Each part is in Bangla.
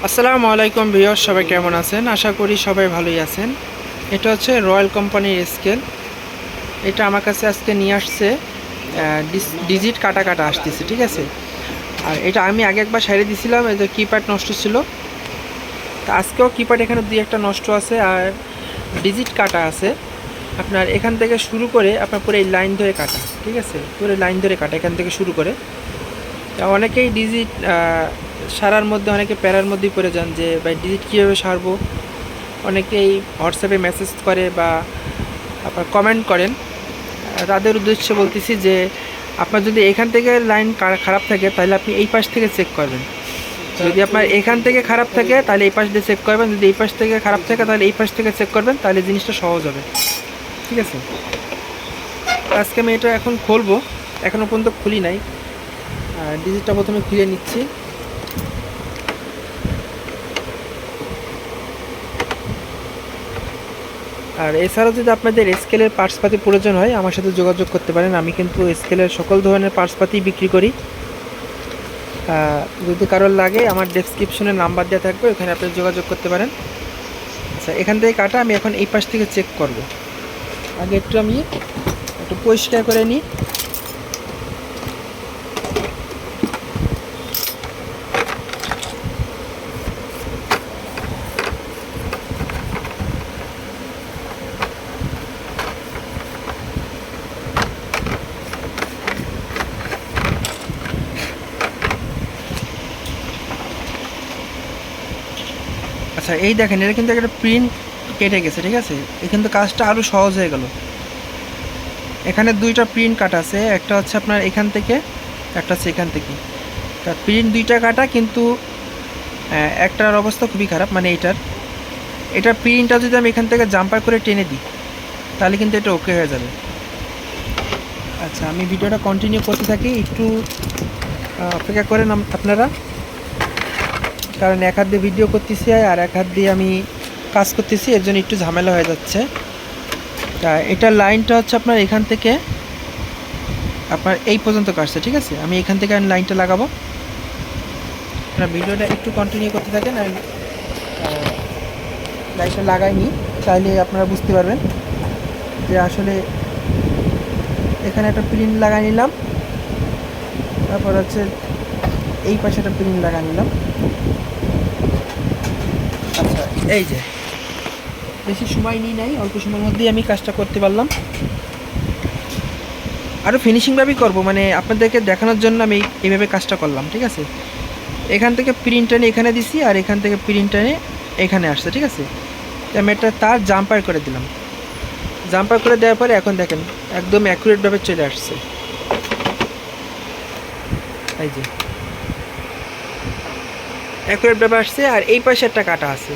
আসসালামু আলাইকুম ভিউয়ার্স, সবাই কেমন আছেন? আশা করি সবাই ভালোই আছেন। এটা হচ্ছে রয়্যাল কোম্পানির স্কেল। এটা আমার কাছে আজকে নিয়ে আসছে, ডিজিট কাটা কাটা আসতেছে, ঠিক আছে। আর এটা আমি আগে একবার সারিয়ে দিয়েছিলাম, এই যে কিপ্যাড নষ্ট ছিল, তো আজকেও কিপ্যাড এখানে দুই একটা নষ্ট আছে আর ডিজিট কাটা আছে। আপনার এখান থেকে শুরু করে আপনার পুরো এই লাইন ধরে কাটা, ঠিক আছে, পুরো লাইন ধরে কাটা এখান থেকে শুরু করে। অনেকেই ডিজিট সারার মধ্যে অনেকে প্যারার মধ্যেই পড়ে যান যে ভাই ডিজিট কীভাবে সারবো। অনেকেই হোয়াটসঅ্যাপে মেসেজ করে বা আপনার কমেন্ট করেন। তাদের উদ্দেশ্যে বলতেছি যে আপনার যদি এখান থেকে লাইন খারাপ থাকে তাহলে আপনি এই পাশ থেকে চেক করবেন। যদি আপনার এখান থেকে খারাপ থাকে তাহলে এই পাশ দিয়ে চেক করবেন, যদি এই পাশ থেকে খারাপ থাকে তাহলে এই পাশ থেকে চেক করবেন, তাহলে জিনিসটা সহজ হবে, ঠিক আছে। আজকে আমি এটা এখন খুলবো, এখনও পর্যন্ত খুলি নাই। ডিজিটটা প্রথমে খুলে নিচ্ছি। আর এছাড়াও যদি আপনাদের স্কেলের পার্টসপাতি প্রয়োজন হয় আমার সাথে যোগাযোগ করতে পারেন। আমি কিন্তু স্কেলের সকল ধরনের পার্টসপাতি বিক্রি করি। যদি কারোর লাগে আমার ডেসক্রিপশনে নাম্বার দেওয়া থাকবে, ওখানে আপনি যোগাযোগ করতে পারেন। আচ্ছা, এখান থেকে কাটা আমি এখন এই পাশ থেকে চেক করব। আগে আমি একটু পরিষ্কার করে নিই। আচ্ছা, এই দেখেন, এটা কিন্তু একটা প্রিন্ট কেটে গেছে, ঠিক আছে। এই কিন্তু কাজটা আরও সহজ হয়ে গেল। এখানে দুইটা প্রিন্ট কাটা আছে, একটা হচ্ছে আপনার এখান থেকে, একটা হচ্ছে এখান থেকে। তা প্রিন্ট দুইটা কাটা, কিন্তু একটার অবস্থা খুবই খারাপ, মানে এটার প্রিন্টটা যদি আমি এখান থেকে জাম্পার করে টেনে দিই তাহলে কিন্তু এটা ওকে হয়ে যাবে। আচ্ছা, আমি ভিডিওটা কন্টিনিউ করতে থাকি, একটু অপেক্ষা করেন আপনারা, কারণ এক হাত দিয়ে ভিডিও করতেছি আর এক হাত দিয়ে আমি কাজ করতেছি, এর জন্য একটু ঝামেলা হয়ে যাচ্ছে। তা এটার লাইনটা হচ্ছে আপনার এখান থেকে আপনার এই পর্যন্ত কাটছে, ঠিক আছে। আমি এখান থেকে আমি লাইনটা লাগাবো। আপনার ভিডিওটা একটু কন্টিনিউ করতে থাকেন, আর লাইনটা লাগাইনি, তাহলে আপনারা বুঝতে পারবেন যে আসলে এখানে একটা প্রিন্ট লাগাই নিলাম, তারপর হচ্ছে এই পাশে একটা প্রিন্ট লাগাই নিলাম। আচ্ছা, এই যে বেশি সময় নিই নাই, অল্প সময়ের মধ্যেই আমি কাজটা করতে পারলাম। আরও ফিনিশিংভাবেই করবো, মানে আপনাদেরকে দেখানোর জন্য আমি এইভাবে কাজটা করলাম, ঠিক আছে। এখান থেকে প্রিন্ট টেনে এখানে দিছি আর এখান থেকে প্রিন্ট টেনে এখানে আসছে, ঠিক আছে। আমি একটা তার জাম্পার করে দিলাম। জাম্পার করে দেওয়ার পরে এখন দেখেন একদম অ্যাকুরেটভাবে চলে আসছে, এই যে অ্যাকুরেটভাবে আসছে। আর এই পাশে একটা কাটা আছে,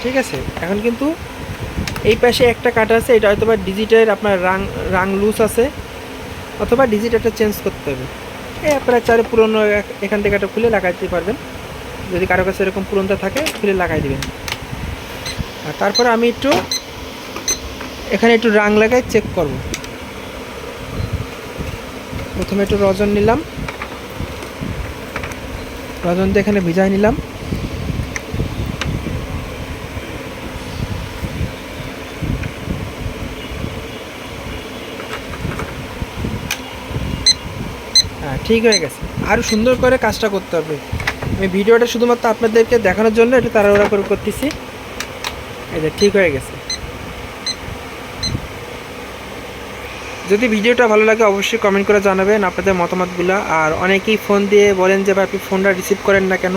ঠিক আছে। এখন কিন্তু এই পাশে একটা কাটা আছে, এটা হয়তো বা ডিজিটের আপনার রাং লুজ আছে, অথবা ডিজিট একটা চেঞ্জ করতে হবে। এই আপনারা চারে পুরনো এখান থেকে একটা খুলে লাগাইতে পারবেন, যদি কারো কাছে এরকম পুরনোটা থাকে খুলে লাগাই দেবেন। আর তারপরে আমি এখানে একটু রাং লাগাই চেক করব। প্রথমে একটু রজন নিলাম, রজন দিয়ে এখানে ভিজাই নিলাম। হ্যাঁ, ঠিক হয়ে গেছে। আরও সুন্দর করে কাজটা করতে হবে। আমি ভিডিওটা শুধুমাত্র আপনাদেরকে দেখানোর জন্য একটু তাড়াহুড়া করে করতেছি। এই যে ঠিক হয়ে গেছে। যদি ভিডিওটা ভালো লাগে অবশ্যই কমেন্ট করে জানাবেন আপনাদের মতামতগুলো। আর অনেকেই ফোন দিয়ে বলেন যে ভাই আপনি ফোনটা রিসিভ করেন না কেন,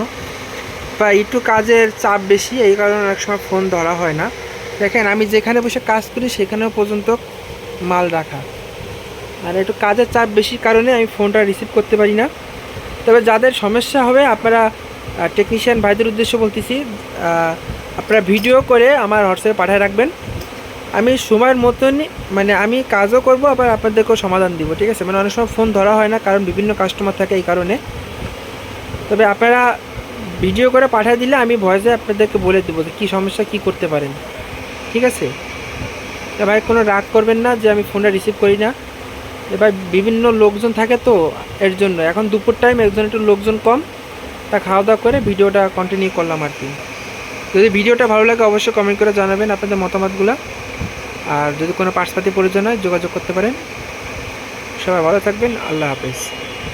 বা একটু কাজের চাপ বেশি, এই কারণে অনেক সময় ফোন ধরা হয় না। দেখেন, আমি যেখানে বসে কাজ করি সেখানেও পর্যন্ত মাল রাখা, আর একটু কাজের চাপ বেশির কারণে আমি ফোনটা রিসিভ করতে পারি না। তবে যাদের সমস্যা হবে আপনারা টেকনিশিয়ান ভাইদের উদ্দেশ্যে বলতেছি, আপনারা ভিডিও করে আমার হোয়াটসঅ্যাপে পাঠিয়ে রাখবেন। আমি সময়ের মতনই, মানে আমি কাজও করব আবার আপনাদেরকেও সমাধান দিব, ঠিক আছে। মানে অনেক সময় ফোন ধরা হয় না কারণ বিভিন্ন কাস্টমার থাকে, এই কারণে। তবে আপনারা ভিডিও করে পাঠিয়ে দিলে আমি ভয়েসে আপনাদেরকে বলে দেবো যে কী সমস্যা কী করতে পারেন, ঠিক আছে। ভাই কোনো রাগ করবেন না যে আমি ফোনটা রিসিভ করি না। এবার বিভিন্ন লোকজন থাকে তো, এর জন্য এখন দুপুর টাইম, একজন একটু লোকজন কম, তা খাওয়া দাওয়া করে ভিডিওটা কন্টিনিউ করলাম আর কি। যদি ভিডিওটা ভালো লাগে অবশ্যই কমেন্ট করে জানাবেন আপনাদের মতামতগুলো। আর যদি কোনো পার্টসপাতি প্রয়োজন হয় যোগাযোগ করতে পারেন। সবাই ভালো থাকবেন, আল্লাহ হাফেজ।